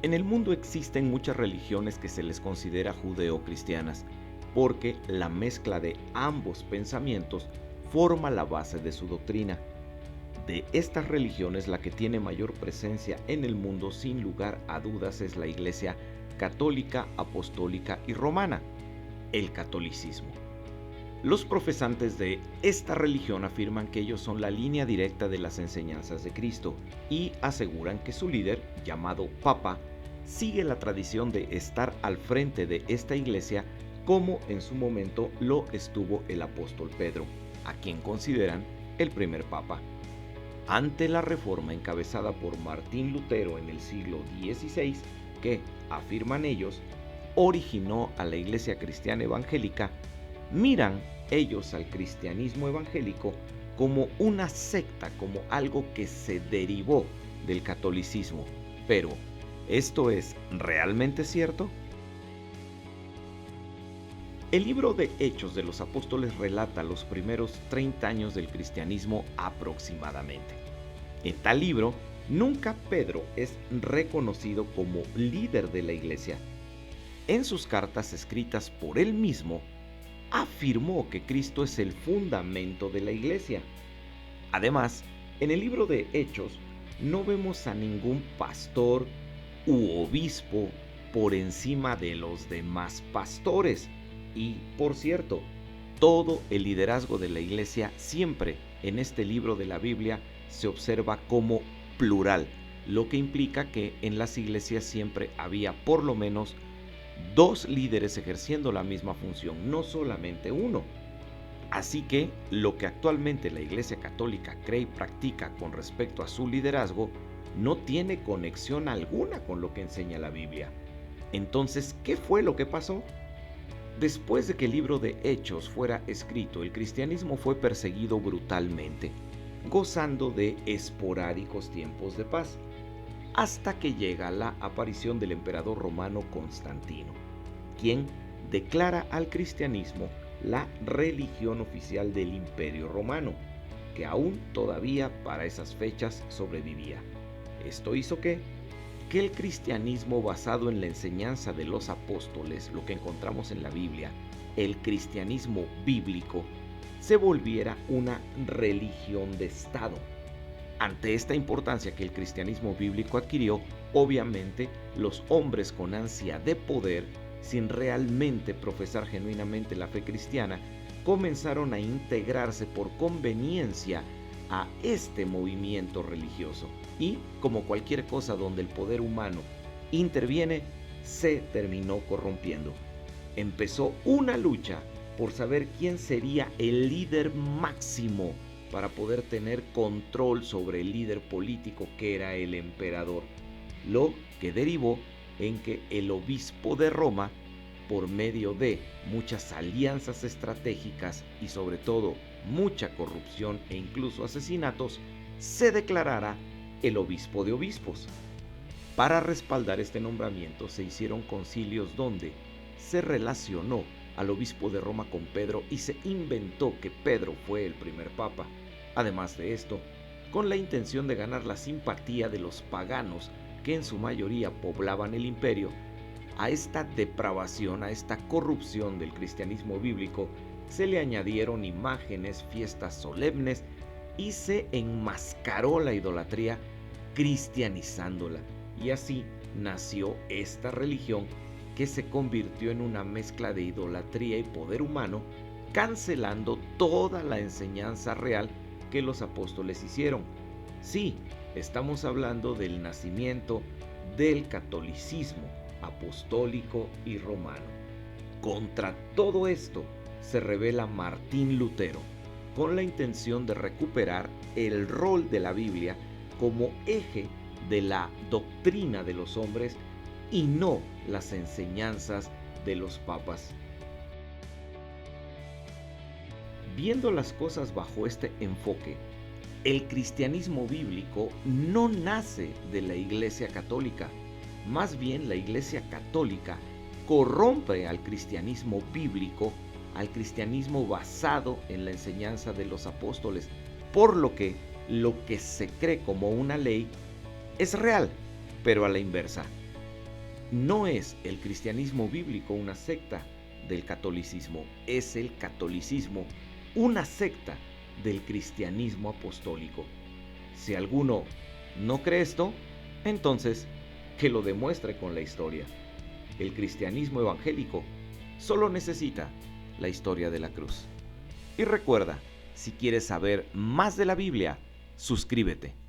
En el mundo existen muchas religiones que se les considera judeo-cristianas, porque la mezcla de ambos pensamientos forma la base de su doctrina. De estas religiones, la que tiene mayor presencia en el mundo sin lugar a dudas es la Iglesia católica, apostólica y romana, el catolicismo. Los profesantes de esta religión afirman que ellos son la línea directa de las enseñanzas de Cristo y aseguran que su líder, llamado Papa, sigue la tradición de estar al frente de esta iglesia como en su momento lo estuvo el apóstol Pedro, a quien consideran el primer papa. Ante la reforma encabezada por Martín Lutero en el siglo XVI, que, afirman ellos, originó a la iglesia cristiana evangélica, miran ellos al cristianismo evangélico como una secta, como algo que se derivó del catolicismo. Pero, ¿esto es realmente cierto? El libro de Hechos de los Apóstoles relata los primeros 30 años del cristianismo aproximadamente. En tal libro, nunca Pedro es reconocido como líder de la iglesia. En sus cartas escritas por él mismo, afirmó que Cristo es el fundamento de la iglesia. Además, en el libro de Hechos no vemos a ningún pastor u obispo por encima de los demás pastores. Y, por cierto, todo el liderazgo de la iglesia siempre en este libro de la Biblia se observa como plural, lo que implica que en las iglesias siempre había por lo menos dos líderes ejerciendo la misma función, no solamente uno. Así que lo que actualmente la Iglesia Católica cree y practica con respecto a su liderazgo no tiene conexión alguna con lo que enseña la Biblia. Entonces, ¿qué fue lo que pasó? Después de que el libro de Hechos fuera escrito, el cristianismo fue perseguido brutalmente, gozando de esporádicos tiempos de paz, hasta que llega la aparición del emperador romano Constantino, quien declara al cristianismo la religión oficial del Imperio Romano, que aún todavía para esas fechas sobrevivía. Esto hizo que el cristianismo basado en la enseñanza de los apóstoles, lo que encontramos en la Biblia, el cristianismo bíblico, se volviera una religión de Estado. Ante esta importancia que el cristianismo bíblico adquirió, obviamente los hombres con ansia de poder, sin realmente profesar genuinamente la fe cristiana, comenzaron a integrarse por conveniencia a este movimiento religioso. Y, como cualquier cosa donde el poder humano interviene, se terminó corrompiendo. Empezó una lucha por saber quién sería el líder máximo para poder tener control sobre el líder político que era el emperador, lo que derivó en que el obispo de Roma, por medio de muchas alianzas estratégicas y sobre todo mucha corrupción e incluso asesinatos, se declarara el obispo de obispos. Para respaldar este nombramiento se hicieron concilios donde se relacionó al obispo de Roma con Pedro y se inventó que Pedro fue el primer papa. Además de esto, con la intención de ganar la simpatía de los paganos que en su mayoría poblaban el imperio, a esta depravación, a esta corrupción del cristianismo bíblico, se le añadieron imágenes, fiestas solemnes y se enmascaró la idolatría cristianizándola. Y así nació esta religión que se convirtió en una mezcla de idolatría y poder humano, cancelando toda la enseñanza real que los apóstoles hicieron. Sí, estamos hablando del nacimiento del catolicismo apostólico y romano. Contra todo esto se revela Martín Lutero, con la intención de recuperar el rol de la Biblia como eje de la doctrina de los hombres y no las enseñanzas de los papas. Viendo las cosas bajo este enfoque, el cristianismo bíblico no nace de la Iglesia Católica. Más bien, la Iglesia Católica corrompe al cristianismo bíblico, al cristianismo basado en la enseñanza de los apóstoles, por lo que se cree como una ley es real, pero a la inversa. No es el cristianismo bíblico una secta del catolicismo, es el catolicismo una secta del cristianismo apostólico. Si alguno no cree esto, entonces que lo demuestre con la historia. El cristianismo evangélico solo necesita la historia de la cruz. Y recuerda, si quieres saber más de la Biblia, suscríbete.